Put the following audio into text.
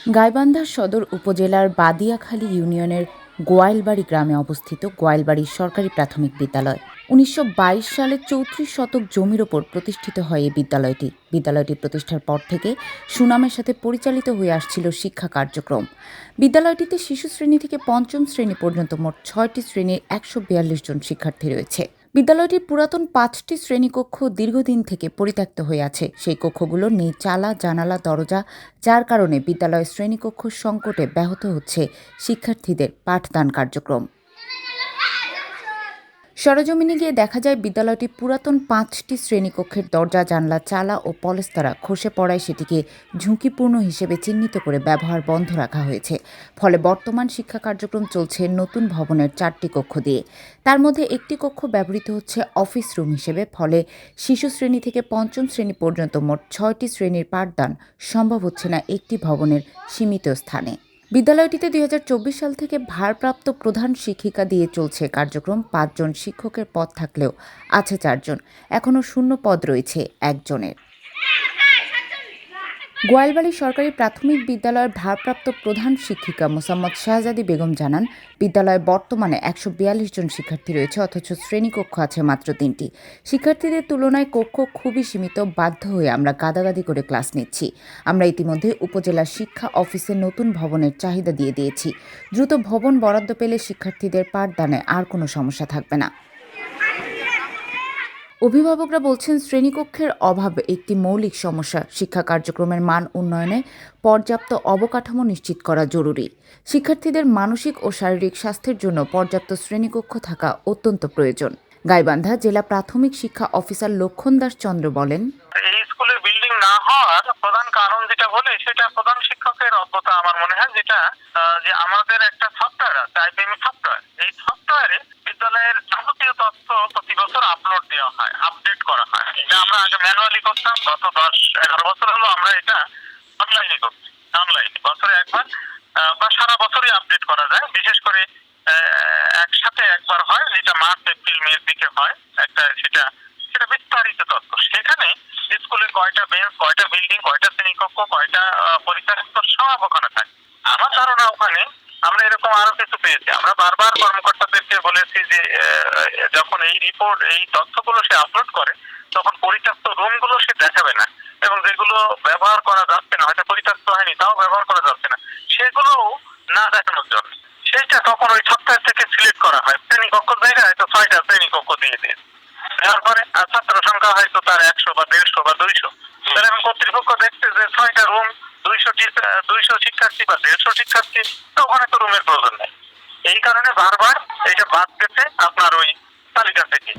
গাইবান্ধা সদর উপজেলার বাদিয়াখালী ইউনিয়নের গোয়াইলবাড়ি গ্রামে অবস্থিত গোয়াইলবাড়ি সরকারি প্রাথমিক বিদ্যালয় ১৯২২ সালে ৩৪ শতক জমির ওপর প্রতিষ্ঠিত হয় এই বিদ্যালয়টি। বিদ্যালয়টি প্রতিষ্ঠার পর থেকে সুনামের সাথে পরিচালিত হয়ে আসছিল শিক্ষা কার্যক্রম। বিদ্যালয়টিতে শিশু শ্রেণী থেকে পঞ্চম শ্রেণী পর্যন্ত মোট ৬টি শ্রেণীর ১৪২ জন শিক্ষার্থী রয়েছে। বিদ্যালয়টির পুরাতন ৫টি শ্রেণীকক্ষ দীর্ঘদিন থেকে পরিত্যক্ত হয়ে আছে। সেই কক্ষগুলো নেই চালা, জানালা, দরজা, যার কারণে বিদ্যালয়ের শ্রেণীকক্ষ সংকটে ব্যাহত হচ্ছে শিক্ষার্থীদের পাঠদান কার্যক্রম। সরেজমিনে গিয়ে দেখা যায় বিদ্যালয়টি পুরাতন ৫টি শ্রেণীকক্ষের দরজা, জানলা, চালা ও পলেস্তারা খসে পড়ায় সেটিকে ঝুঁকিপূর্ণ হিসেবে চিহ্নিত করে ব্যবহার বন্ধ রাখা হয়েছে। ফলে বর্তমান শিক্ষা কার্যক্রম চলছে নতুন ভবনের ৪টি কক্ষ দিয়ে। তার মধ্যে একটি কক্ষ ব্যবহৃত হচ্ছে অফিস রুম হিসেবে। ফলে শিশু শ্রেণী থেকে পঞ্চম শ্রেণী পর্যন্ত মোট ৬টি শ্রেণীর পাঠদান সম্ভব হচ্ছে না একটি ভবনের সীমিত স্থানে। বিদ্যালয়টিতে ২০২৪ সাল থেকে ভারপ্রাপ্ত প্রধান শিক্ষিকা দিয়ে চলছে কার্যক্রম। ৫ জন শিক্ষকের পদ থাকলেও আছে ৪ জন, এখনও শূন্য পদ রয়েছে ১ জনের। গোয়ালবাড়ি সরকারি প্রাথমিক বিদ্যালয়ের ভারপ্রাপ্ত প্রধান শিক্ষিকা মোসাম্মদ শাহজাদি বেগম জানান, বিদ্যালয়ে বর্তমানে ১৪২ জন শিক্ষার্থী রয়েছে, অথচ শ্রেণীকক্ষ আছে মাত্র ৩টি। শিক্ষার্থীদের তুলনায় কক্ষ খুবই সীমিত, বাধ্য হয়ে আমরা গাদাগাদি করে ক্লাস নিচ্ছি। আমরা ইতিমধ্যে উপজেলা শিক্ষা অফিসে নতুন ভবনের চাহিদা দিয়ে দিয়েছি। দ্রুত ভবন বরাদ্দ পেলে শিক্ষার্থীদের পাঠদানে আর কোনো সমস্যা থাকবে না। অভিভাবকরা বলছেন, শ্রেণীকক্ষের অভাব একটি মৌলিক সমস্যা। শিক্ষা কার্যক্রমের মান উন্নয়নে পর্যাপ্ত অবকাঠামো নিশ্চিত করা জরুরি। শিক্ষার্থীদের মানসিক ও শারীরিক স্বাস্থ্যের জন্য পর্যাপ্ত শ্রেণীকক্ষ থাকা অত্যন্ত প্রয়োজন। গাইবান্ধা জেলা প্রাথমিক শিক্ষা অফিসার লক্ষণ দাস চন্দ্র বলেন, এই স্কুলের বিল্ডিং না হওয়ার প্রধান কারণ যেটা বলে সেটা প্রধান শিক্ষকের অজ্ঞতা আমার মনে হয়। যেটা যে আমাদের একটা সফটওয়্যার আছে, আইপিএম সফটওয়্যার। এই সফটওয়্যারে বিদ্যালয়ের যাবতীয় তথ্য প্রতি বছর আপলোড দেওয়া হয়, আপডেট করা হয়। এটা আমরা আগে ম্যানুয়ালি করতাম, গত ১০-১১ বছর হলো আমরা এটা অনলাইনে করছি। অনলাইনে বছরে একবার বা সারা বছরই আপডেট করা যায়। বিশেষ করে একসাথে একবার হয়, যেটা মার্চ এপ্রিল মের দিকে হয় একটা, সেটা বিস্তারিত তথ্য। সেখানে স্কুলে কয়টা বেঞ্চ, কয়টা বিল্ডিং, কয়টা শ্রেণীকক্ষ, কয়টা পরীক্ষার সব ওখানে থাকে। আমার ধারণা ওখানে আমরা এরকম আরো কিছু পেয়েছি। আমরা বারবার কর্মকর্তাদেরকে বলেছি যে যখন এই রিপোর্ট, এই তথ্যগুলো সে আপলোড করে, তখন পরিত্যক্ত রুমগুলো সে দেখাবে না, এবং যেগুলো ব্যবহার করা যাচ্ছে না, হয়তো পরিত্যক্ত হয়নি তাও ব্যবহার করা যাচ্ছে না, সেগুলো না দেখানোর জন্য সেইটা তখন ওই সফটওয়্যার থেকে সিলেক্ট করা হয়। শ্রেণীকক্ষ জায়গায় হয়তো ৬টা শ্রেণীকক্ষ দিয়ে দিয়েছে। তারপরে ছাত্র সংখ্যা হয়তো তার ১০০ বা ১৫০ বা ২০০। তাহলে এখন কর্তৃপক্ষ দেখছে যে ৬টা রুম, ২০০ শিক্ষার্থী বা ১৫০ শিক্ষার্থী, তো ওখানে তো রুমের প্রয়োজন নেই। এই কারণে বারবার এটা বাদ গেছে আপনার ওই তালিকা থেকে।